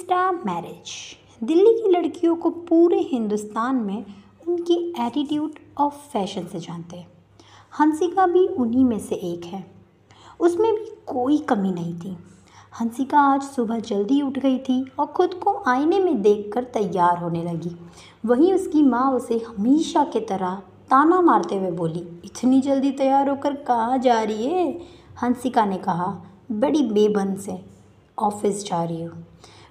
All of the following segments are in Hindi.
Insta marriage. दिल्ली की लड़कियों को पूरे हिंदुस्तान में उनकी एटीट्यूड और फैशन से जानते हैं। हंसिका भी उन्हीं में से एक है। उसमें भी कोई कमी नहीं थी। हंसिका आज सुबह जल्दी उठ गई थी और खुद को आईने में देखकर तैयार होने लगी। वहीं उसकी माँ उसे हमेशा की तरह ताना मारते हुए बोली, इतनी जल्दी तैयार होकर कहाँ जा रही है? हंसिका ने कहा बड़ी बेबन से, ऑफिस जा रही हूँ।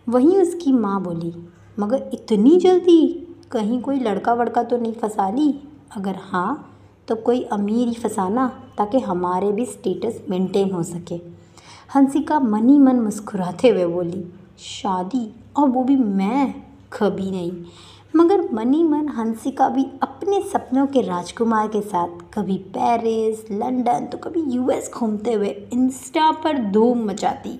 वहीं उसकी माँ बोली, मगर इतनी जल्दी? कहीं कोई लड़का वड़का तो नहीं फंसा ली? अगर हाँ तो कोई अमीर ही फंसाना, ताकि हमारे भी स्टेटस मेंटेन हो सके। हंसिका मन ही मन मुस्कुराते हुए बोली, शादी? और वो भी मैं? कभी नहीं। मगर मन ही मन हंसिका भी अपने सपनों के राजकुमार के साथ कभी पेरिस, लंदन तो कभी यूएस घूमते हुए इंस्टा पर धूम मचाती।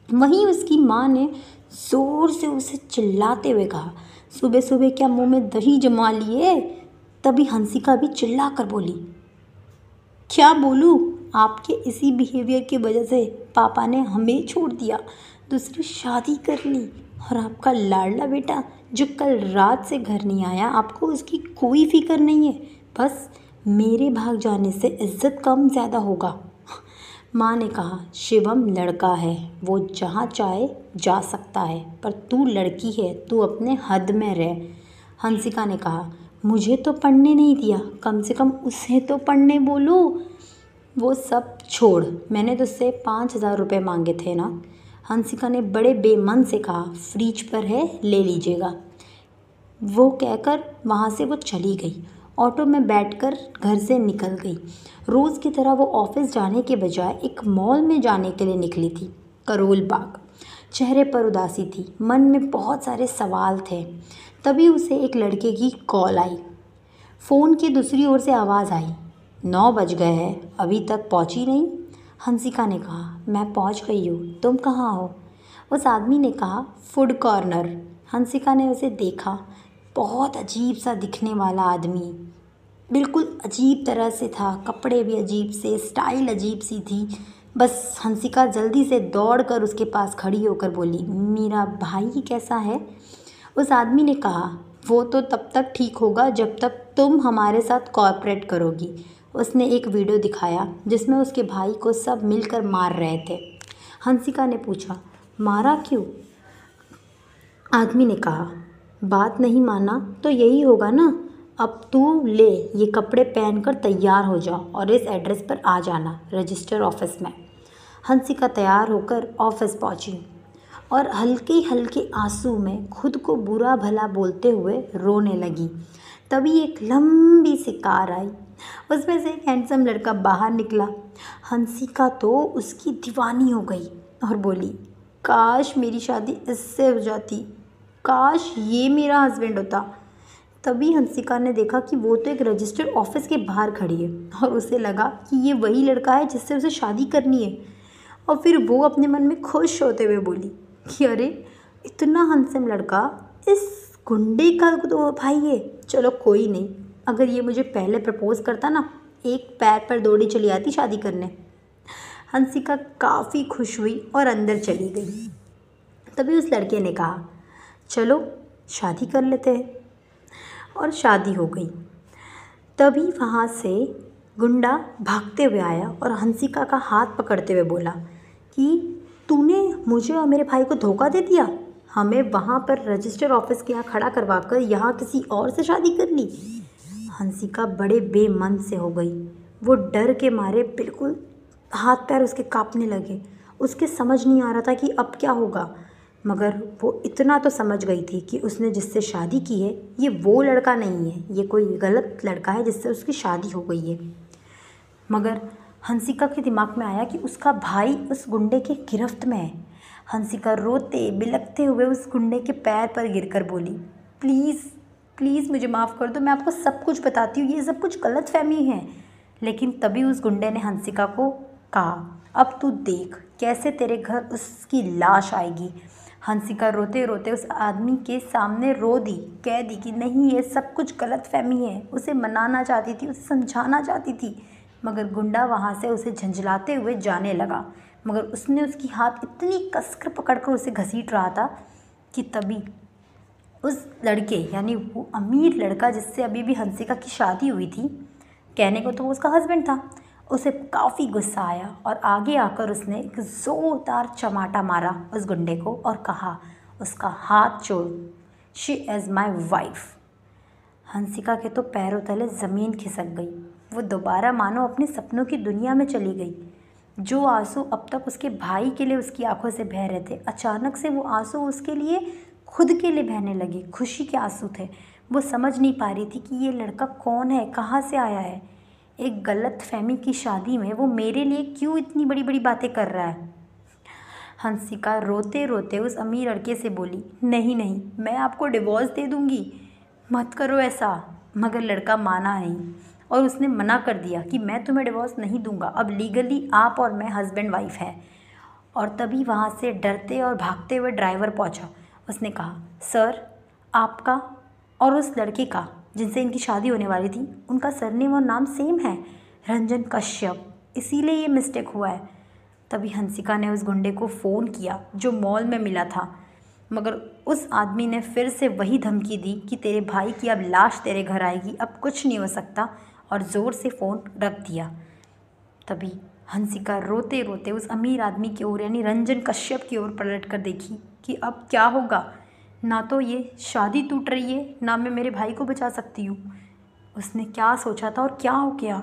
वहीं उसकी माँ ने ज़ोर से उसे चिल्लाते हुए कहा, सुबह सुबह क्या मुंह में दही जमा लिए? तभी हंसिका भी चिल्ला कर बोली, क्या बोलूँ? आपके इसी बिहेवियर की वजह से पापा ने हमें छोड़ दिया, दूसरी शादी कर ली, और आपका लाडला बेटा जो कल रात से घर नहीं आया, आपको उसकी कोई फिक्र नहीं है। बस मेरे भाग जाने से इज्जत कम ज़्यादा होगा। माँ ने कहा, शिवम लड़का है, वो जहाँ चाहे जा सकता है, पर तू लड़की है, तू अपने हद में रह। हंसिका ने कहा, मुझे तो पढ़ने नहीं दिया, कम से कम उसे तो पढ़ने बोलो। वो सब छोड़, मैंने तुझसे 5,000 रुपये मांगे थे ना? हंसिका ने बड़े बेमन से कहा, फ्रिज पर है, ले लीजिएगा। वो कहकर वहाँ से वो चली गई। ऑटो में बैठकर घर से निकल गई। रोज़ की तरह वो ऑफिस जाने के बजाय एक मॉल में जाने के लिए निकली थी, करोल बाग। चेहरे पर उदासी थी, मन में बहुत सारे सवाल थे। तभी उसे एक लड़के की कॉल आई। फ़ोन की दूसरी ओर से आवाज़ आई, 9 बज गए हैं, अभी तक पहुंची नहीं? हंसिका ने कहा, मैं पहुंच गई हूँ, तुम कहाँ हो? उस आदमी ने कहा, फूड कॉर्नर। हंसिका ने उसे देखा। बहुत अजीब सा दिखने वाला आदमी, बिल्कुल अजीब तरह से था, कपड़े भी अजीब से, स्टाइल अजीब सी थी। बस हंसिका जल्दी से दौड़कर उसके पास खड़ी होकर बोली, मेरा भाई कैसा है? उस आदमी ने कहा, वो तो तब तक ठीक होगा जब तक तुम हमारे साथ कॉर्पोरेट करोगी। उसने एक वीडियो दिखाया जिसमें उसके भाई को सब मिलकर मार रहे थे। हंसिका ने पूछा, मारा क्यों? आदमी ने कहा, बात नहीं माना तो यही होगा ना। अब तू ले ये कपड़े पहनकर तैयार हो जाओ और इस एड्रेस पर आ जाना, रजिस्टर ऑफिस में। हंसिका तैयार होकर ऑफिस पहुंची और हल्के हल्के आंसू में खुद को बुरा भला बोलते हुए रोने लगी। तभी एक लंबी सी कार आई, उसमें से एक हैंडसम लड़का बाहर निकला। हंसिका तो उसकी दीवानी हो गई और बोली, काश मेरी शादी इससे हो जाती, काश ये मेरा हस्बैंड होता। तभी हंसिका ने देखा कि वो तो एक रजिस्टर ऑफिस के बाहर खड़ी है और उसे लगा कि ये वही लड़का है जिससे उसे शादी करनी है। और फिर वो अपने मन में खुश होते हुए बोली कि अरे इतना हैंडसम लड़का इस गुंडे का तो भाई है। चलो कोई नहीं, अगर ये मुझे पहले प्रपोज करता ना, एक पैर पर दौड़ी चली आती शादी करने। हंसिका काफ़ी खुश हुई और अंदर चली गई। तभी उस लड़के ने कहा, चलो शादी कर लेते हैं, और शादी हो गई। तभी वहाँ से गुंडा भागते हुए आया और हंसिका का हाथ पकड़ते हुए बोला कि तूने मुझे और मेरे भाई को धोखा दे दिया, हमें वहाँ पर रजिस्टर ऑफिस के यहाँ खड़ा करवा कर यहाँ किसी और से शादी कर ली। हंसिका बड़े बेमन से हो गई। वो डर के मारे बिल्कुल हाथ पैर उसके कांपने लगे। उसके समझ नहीं आ रहा था कि अब क्या होगा, मगर वो इतना तो समझ गई थी कि उसने जिससे शादी की है ये वो लड़का नहीं है, ये कोई गलत लड़का है जिससे उसकी शादी हो गई है। मगर हंसिका के दिमाग में आया कि उसका भाई उस गुंडे के गिरफ्त में है। हंसिका रोते बिलखते हुए उस गुंडे के पैर पर गिरकर बोली, प्लीज़ प्लीज़ मुझे माफ़ कर दो, मैं आपको सब कुछ बताती हूँ, ये सब कुछ गलतफहमी है। लेकिन तभी उस गुंडे ने हंसिका को कहा, अब तू देख कैसे तेरे घर उसकी लाश आएगी। हंसिका रोते रोते उस आदमी के सामने रो दी, कह दी कि नहीं ये सब कुछ गलतफहमी है। उसे मनाना चाहती थी, उसे समझाना चाहती थी, मगर गुंडा वहाँ से उसे झंझलाते हुए जाने लगा। मगर उसने उसकी हाथ इतनी कसकर पकड़कर उसे घसीट रहा था कि तभी उस लड़के यानी वो अमीर लड़का जिससे अभी भी हंसिका की शादी हुई थी, कहने को तो वो उसका हस्बैंड था, उसे काफ़ी गुस्सा आया और आगे आकर उसने एक ज़ोरदार चमाटा मारा उस गुंडे को और कहा, उसका हाथ छोड़, she is my wife. Hansika के तो पैरों तले ज़मीन खिसक गई। वो दोबारा मानो अपने सपनों की दुनिया में चली गई। जो आंसू अब तक उसके भाई के लिए उसकी आंखों से बह रहे थे, अचानक से वो आंसू उसके लिए खुद के लिए बहने लगे। खुशी के आंसू थे। वो समझ नहीं पा रही थी कि ये लड़का कौन है, कहाँ से आया है। एक गलत फहमी की शादी में वो मेरे लिए क्यों इतनी बड़ी बड़ी बातें कर रहा है। हंसिका रोते रोते उस अमीर लड़के से बोली, नहीं नहीं, मैं आपको डिवोर्स दे दूँगी, मत करो ऐसा। मगर लड़का माना नहीं और उसने मना कर दिया कि मैं तुम्हें डिवोर्स नहीं दूंगा, अब लीगली आप और मैं हस्बैंड वाइफ है। और तभी वहाँ से डरते और भागते हुए ड्राइवर पहुँचा। उसने कहा, सर, आपका और उस लड़के का जिनसे इनकी शादी होने वाली थी, उनका सरनेम और नाम सेम है, रंजन कश्यप, इसीलिए ये मिस्टेक हुआ है। तभी हंसिका ने उस गुंडे को फ़ोन किया जो मॉल में मिला था, मगर उस आदमी ने फिर से वही धमकी दी कि तेरे भाई की अब लाश तेरे घर आएगी, अब कुछ नहीं हो सकता, और ज़ोर से फ़ोन रख दिया। तभी हंसिका रोते रोते उस अमीर आदमी की ओर यानी रंजन कश्यप की ओर पलट कर देखी कि अब क्या होगा। ना तो ये शादी टूट रही है, ना मैं मेरे भाई को बचा सकती हूँ। उसने क्या सोचा था और क्या हो गया।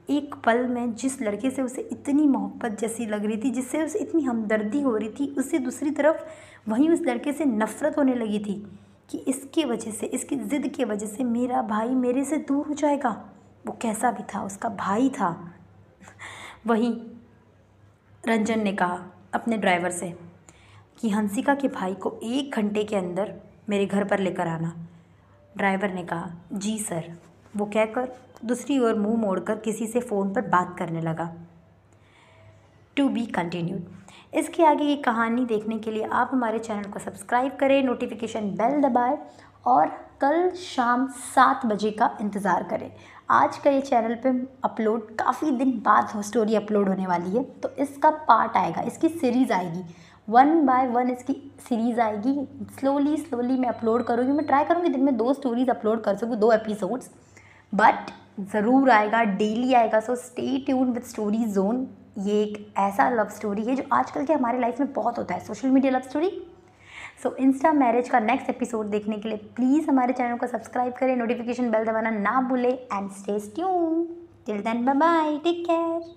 एक पल में जिस लड़के से उसे इतनी मोहब्बत जैसी लग रही थी, जिससे उसे इतनी हमदर्दी हो रही थी, उससे दूसरी तरफ वहीं उस लड़के से नफ़रत होने लगी थी कि इसकी वजह से, इसकी ज़िद की वजह से मेरा भाई मेरे से दूर हो जाएगा। वो कैसा भी था, उसका भाई था। वहीं रंजन ने कहा अपने ड्राइवर से कि हंसिका के भाई को 1 घंटे के अंदर मेरे घर पर लेकर आना। ड्राइवर ने कहा, जी सर। वो कहकर दूसरी ओर मुंह मोड़कर किसी से फ़ोन पर बात करने लगा। To be continued. इसके आगे ये कहानी देखने के लिए आप हमारे चैनल को सब्सक्राइब करें, नोटिफिकेशन बेल दबाएं और कल शाम 7 बजे का इंतज़ार करें। आज का ये चैनल पे अपलोड काफ़ी दिन बाद स्टोरी अपलोड होने वाली है, तो इसका पार्ट आएगा, इसकी सीरीज़ आएगी, 1 बाय 1 इसकी सीरीज़ आएगी। स्लोली मैं अपलोड करूँगी। मैं ट्राई करूँगी दिन में 2 स्टोरीज़ अपलोड कर सकूँ, 2 एपिसोड्स, बट ज़रूर आएगा, डेली आएगा। So stay tune with story zone. ये एक ऐसा लव स्टोरी है जो आजकल के हमारे लाइफ में बहुत होता है, सोशल मीडिया लव स्टोरी। सो इंस्टा मैरिज का नेक्स्ट एपिसोड देखने के लिए प्लीज़ हमारे चैनल को सब्सक्राइब करें, नोटिफिकेशन बेल दबाना ना भूलें and stay tune. Till then, bye bye, take care.